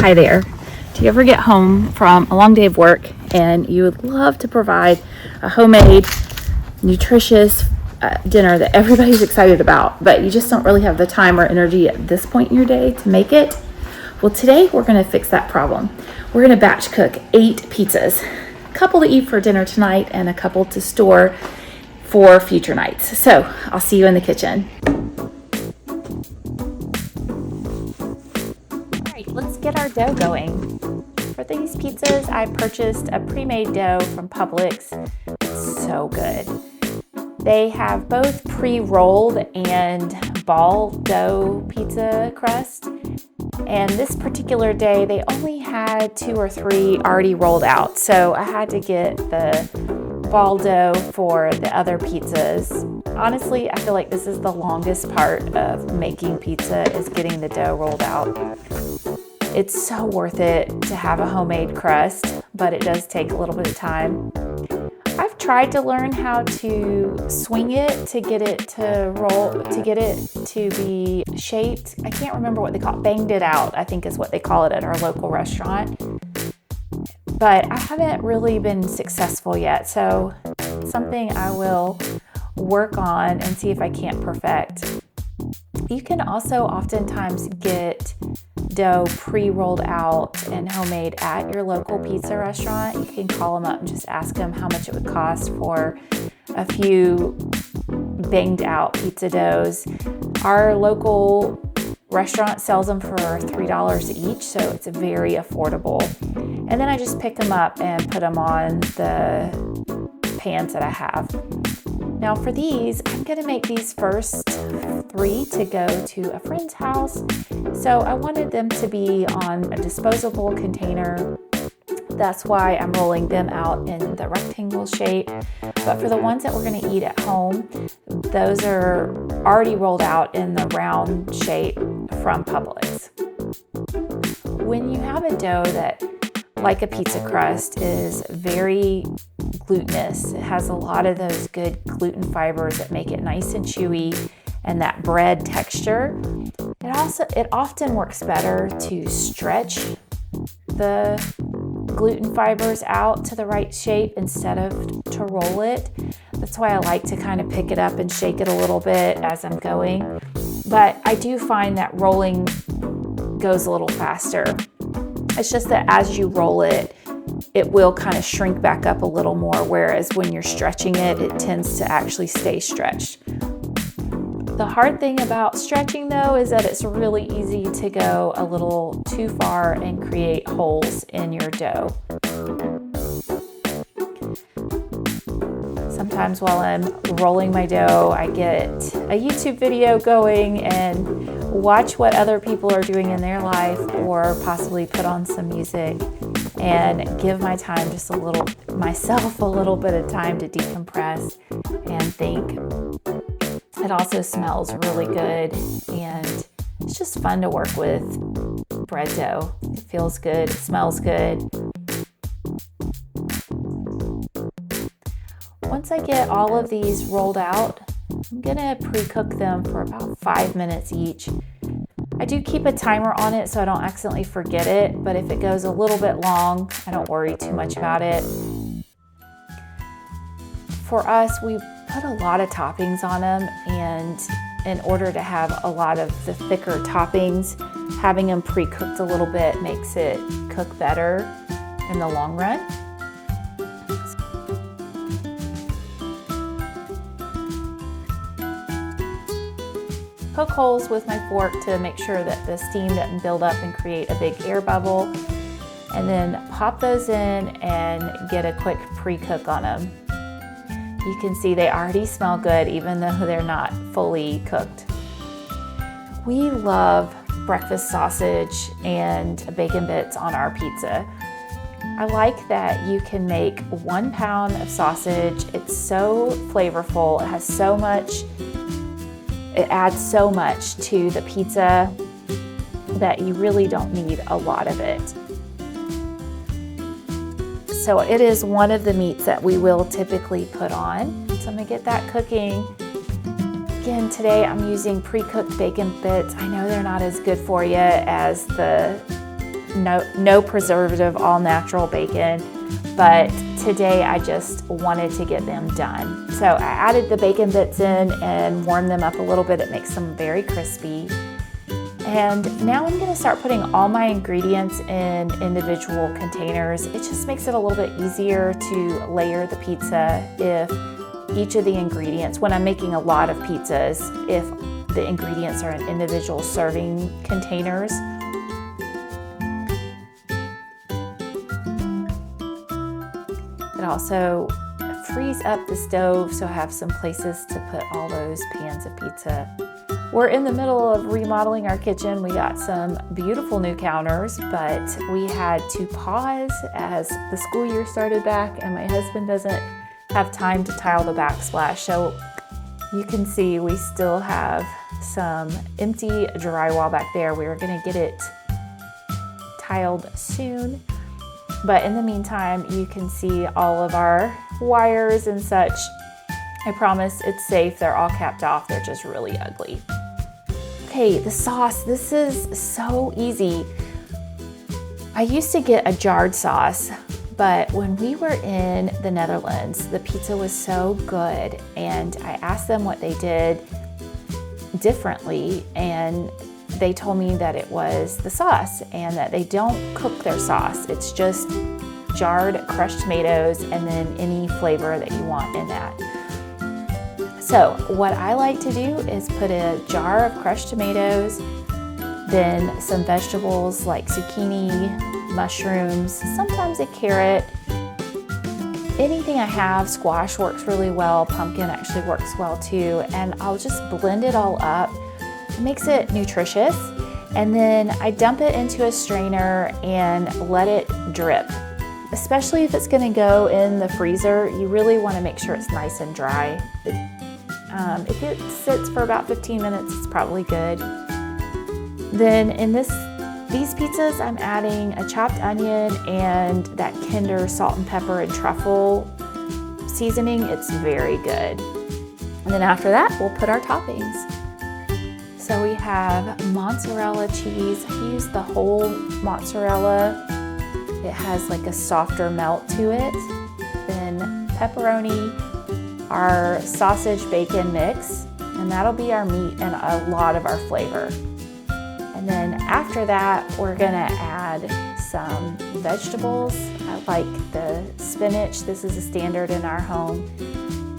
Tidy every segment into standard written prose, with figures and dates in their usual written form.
Hi there. Do you ever get home from a long day of work and you would love to provide a homemade, nutritious dinner that everybody's excited about, but you just don't really have the time or energy at this point in your day to make it? Well, today we're going to fix that problem. We're going to batch cook 8 pizzas, a couple to eat for dinner tonight and a couple to store for future nights. So I'll see you in the kitchen. Let's get our dough going. For these pizzas, I purchased a pre-made dough from Publix. It's so good. They have both pre-rolled and ball dough pizza crust. And this particular day, they only had 2 or 3 already rolled out. So I had to get the ball dough for the other pizzas. Honestly, I feel like this is the longest part of making pizza is getting the dough rolled out. It's so worth it to have a homemade crust, but it does take a little bit of time. I've tried to learn how to swing it to get it to roll, to get it to be shaped. I can't remember what they call it. Banged it out, I think is what they call it at our local restaurant. But I haven't really been successful yet, so it's something I will work on and see if I can't perfect. You can also oftentimes get dough pre-rolled out and homemade at your local pizza restaurant. You can call them up and just ask them how much it would cost for a few banged out pizza doughs. Our local restaurant sells them for $3 each, so it's very affordable. And then I just pick them up and put them on the pans that I have. Now for these, I'm gonna make these first 3 to go to a friend's house. So I wanted them to be on a disposable container. That's why I'm rolling them out in the rectangle shape. But for the ones that we're gonna eat at home, those are already rolled out in the round shape from Publix. When you have a dough that, like a pizza crust, is very glutinous, it has a lot of those good gluten fibers that make it nice and chewy and that bread texture. It often works better to stretch the gluten fibers out to the right shape instead of to roll it. That's why I like to kind of pick it up and shake it a little bit as I'm going. But I do find that rolling goes a little faster. It's just that as you roll it, it will kind of shrink back up a little more, whereas when you're stretching it, it tends to actually stay stretched. The hard thing about stretching though is that it's really easy to go a little too far and create holes in your dough. Sometimes while I'm rolling my dough, I get a YouTube video going and watch what other people are doing in their life, or possibly put on some music and give myself a little bit of time to decompress and think. It also smells really good, and it's just fun to work with bread dough. It feels good, it smells good. Once I get all of these rolled out, I'm gonna pre-cook them for about 5 minutes each. I do keep a timer on it so I don't accidentally forget it, but if it goes a little bit long, I don't worry too much about it. For us, we put a lot of toppings on them, and in order to have a lot of the thicker toppings, having them pre-cooked a little bit makes it cook better in the long run. Poke holes with my fork to make sure that the steam doesn't build up and create a big air bubble, and then pop those in and get a quick pre-cook on them. You can see they already smell good even though they're not fully cooked. We love breakfast sausage and bacon bits on our pizza. I like that you can make 1 pound of sausage. It's so flavorful. It has so much, it adds so much to the pizza that you really don't need a lot of it. So it is one of the meats that we will typically put on. So I'm gonna get that cooking. Again, today I'm using pre-cooked bacon bits. I know they're not as good for you as the no preservative, all natural bacon. But today I just wanted to get them done. So I added the bacon bits in and warmed them up a little bit. It makes them very crispy. And now I'm gonna start putting all my ingredients in individual containers. It just makes it a little bit easier to layer the pizza if each of the ingredients, when I'm making a lot of pizzas, if the ingredients are in individual serving containers. It also frees up the stove, so I have some places to put all those pans of pizza. We're in the middle of remodeling our kitchen. We got some beautiful new counters, but we had to pause as the school year started back and my husband doesn't have time to tile the backsplash. So you can see we still have some empty drywall back there. We were gonna get it tiled soon. But in the meantime, you can see all of our wires and such. I promise it's safe. They're all capped off. They're just really ugly. Okay, the sauce. This is so easy. I used to get a jarred sauce, but when we were in the Netherlands, the pizza was so good. And I asked them what they did differently, and they told me that it was the sauce and that they don't cook their sauce. It's just jarred crushed tomatoes and then any flavor that you want in that. So what I like to do is put a jar of crushed tomatoes, then some vegetables like zucchini, mushrooms, sometimes a carrot, anything I have. Squash works really well, pumpkin actually works well too, and I'll just blend it all up. It makes it nutritious, and then I dump it into a strainer and let it drip. Especially if it's going to go in the freezer, you really want to make sure it's nice and dry. If it sits for about 15 minutes, it's probably good. Then in these pizzas, I'm adding a chopped onion and that Kinder salt and pepper and truffle seasoning. It's very good. And then after that, we'll put our toppings. So we have mozzarella cheese. I use the whole mozzarella. It has like a softer melt to it. Then pepperoni, our sausage bacon mix, and that'll be our meat and a lot of our flavor. And then after that, we're gonna add some vegetables. I like the spinach. This is a standard in our home.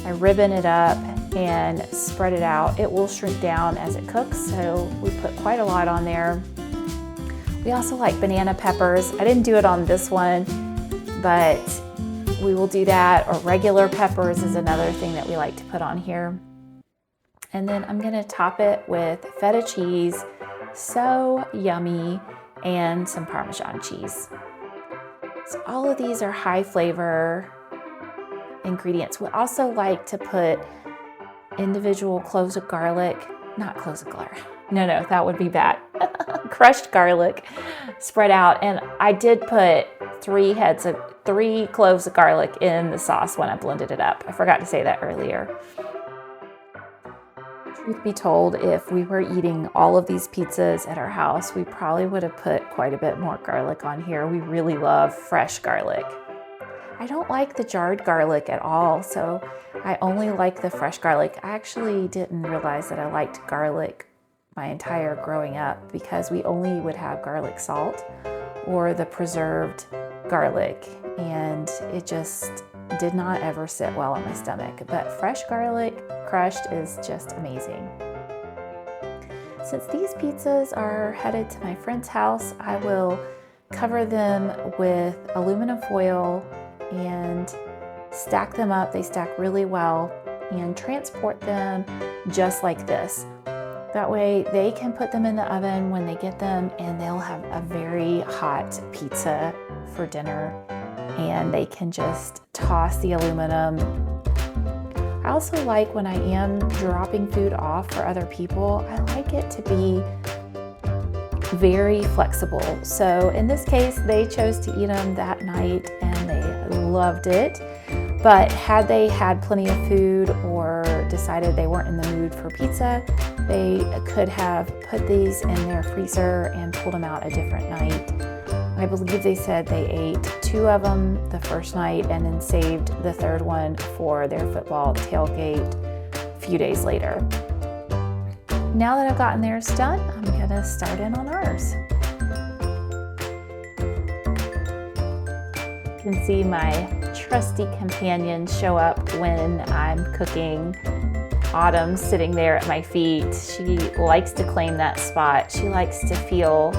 I ribbon it up and spread it out. It will shrink down as it cooks, so we put quite a lot on there. We also like banana peppers. I didn't do it on this one, but we will do that, or regular peppers is another thing that we like to put on here. And then I'm gonna top it with feta cheese, so yummy, and some Parmesan cheese. So all of these are high flavor ingredients. We also like to put individual cloves of garlic, not cloves of garlic, no, that would be bad. Crushed garlic spread out, and I did put 3 cloves of garlic in the sauce when I blended it up. I forgot to say that earlier. Truth be told, if we were eating all of these pizzas at our house, we probably would have put quite a bit more garlic on here. We really love fresh garlic. I don't like the jarred garlic at all, so I only like the fresh garlic. I actually didn't realize that I liked garlic my entire growing up, because we only would have garlic salt or the preserved garlic, and it just did not ever sit well in my stomach. But fresh garlic crushed is just amazing. Since these pizzas are headed to my friend's house, I will cover them with aluminum foil and stack them up. They stack really well, and transport them just like this. That way they can put them in the oven when they get them, and they'll have a very hot pizza for dinner, and they can just toss the aluminum. I also like, when I am dropping food off for other people, I like it to be very flexible. So in this case, they chose to eat them that night and they loved it. But had they had plenty of food or decided they weren't in the mood for pizza, they could have put these in their freezer and pulled them out a different night. I believe they said they ate 2 of them the first night and then saved the 3rd one for their football tailgate a few days later. Now that I've gotten theirs done, I'm gonna start in on ours. You can see my trusty companion show up when I'm cooking. Autumn's sitting there at my feet. She likes to claim that spot. She likes to feel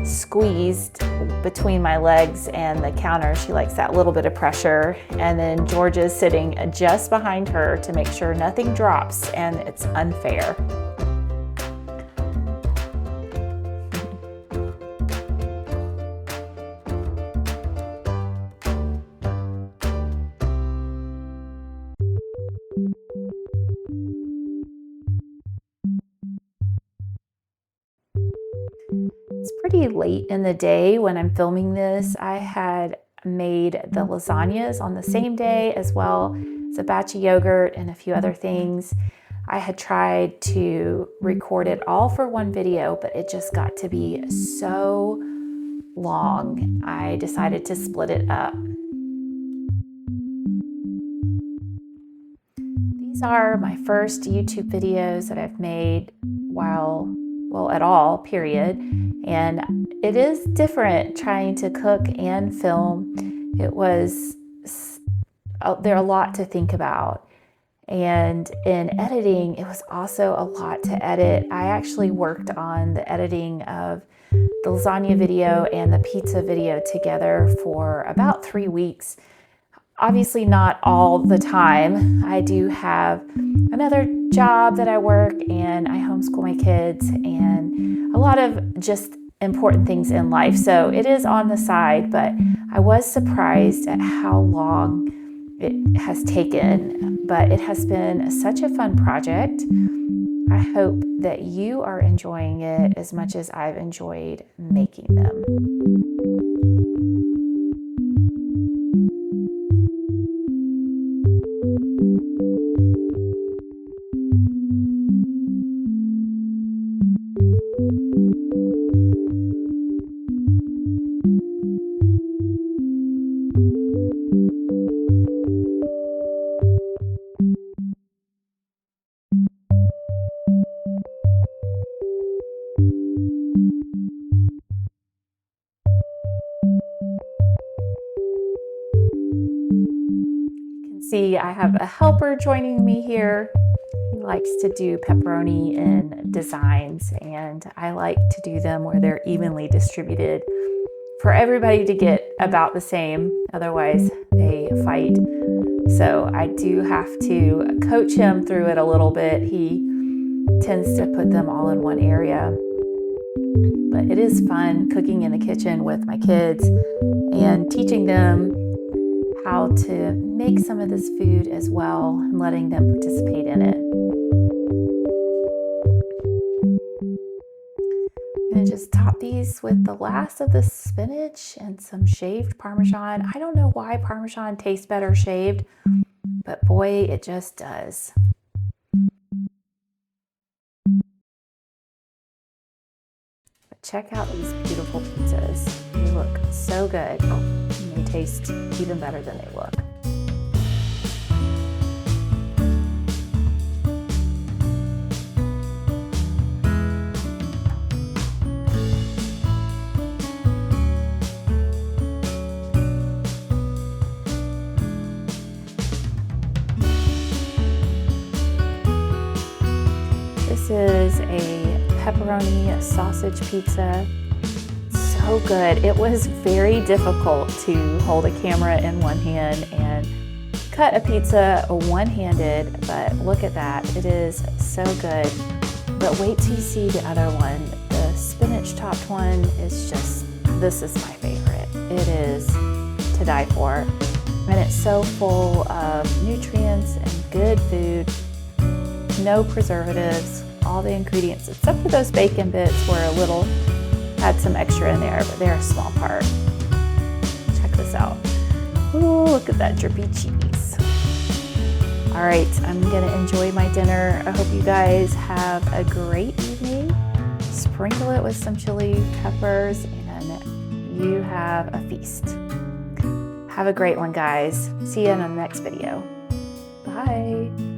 squeezed between my legs and the counter. She likes that little bit of pressure. And then Georgia's sitting just behind her to make sure nothing drops and it's unfair. It's pretty late in the day when I'm filming this. I had made the lasagnas on the same day, as well as a batch of yogurt and a few other things. I had tried to record it all for one video, but it just got to be so long. I decided to split it up. These are my first YouTube videos that I've made at all, period. And it is different trying to cook and film. There are a lot to think about. And in editing, it was also a lot to edit. I actually worked on the editing of the lasagna video and the pizza video together for about 3 weeks. Obviously not all the time. I do have another job that I work, and I homeschool my kids, and a lot of just important things in life. So it is on the side, but I was surprised at how long it has taken. But it has been such a fun project. I hope that you are enjoying it as much as I've enjoyed making them. See, I have a helper joining me here. He likes to do pepperoni in designs, and I like to do them where they're evenly distributed for everybody to get about the same. Otherwise, they fight. So I do have to coach him through it a little bit. He tends to put them all in one area. But it is fun cooking in the kitchen with my kids and teaching them how to make some of this food as well and letting them participate in it. I'm going to just top these with the last of the spinach and some shaved Parmesan. I don't know why Parmesan tastes better shaved, but boy, it just does. But check out these beautiful pizzas. They look so good. And they taste even better than they look. This is a pepperoni sausage pizza. So good. It was very difficult to hold a camera in one hand and cut a pizza one-handed, but look at that. It is so good. But wait till you see the other one. The spinach topped one is just, this is my favorite. It is to die for. And it's so full of nutrients and good food. No preservatives. All the ingredients, except for those bacon bits, were a little, had some extra in there, but they're a small part. Check this out. Ooh, look at that drippy cheese. All right, I'm gonna enjoy my dinner. I hope you guys have a great evening. Sprinkle it with some chili peppers, and you have a feast. Have a great one, guys. See you in the next video. Bye.